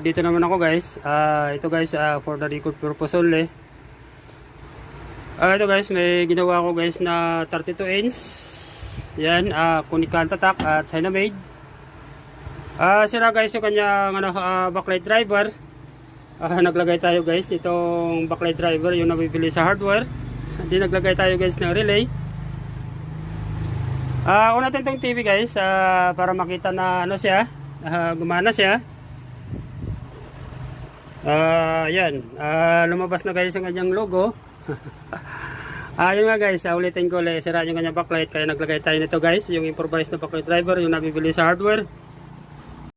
Dito naman ako guys. Ito guys, for the record purpose only. Ito guys, may ginawa ko guys na 32 inch. Yan, Konica tatak at China made. Sira guys yung kanyang backlight driver. Naglagay tayo guys nitong backlight driver, yung nabibili sa hardware. Hindi naglagay tayo guys ng relay. Una natin itong TV guys, para makita na ano siya, gumana siya. Yan, lumabas na guys yung kanyang logo. Yun nga guys, ulitin ko ulit, sira yung kanyang backlight, kaya naglagay tayo nito guys, yung improvised na backlight driver, yung nabibili sa hardware.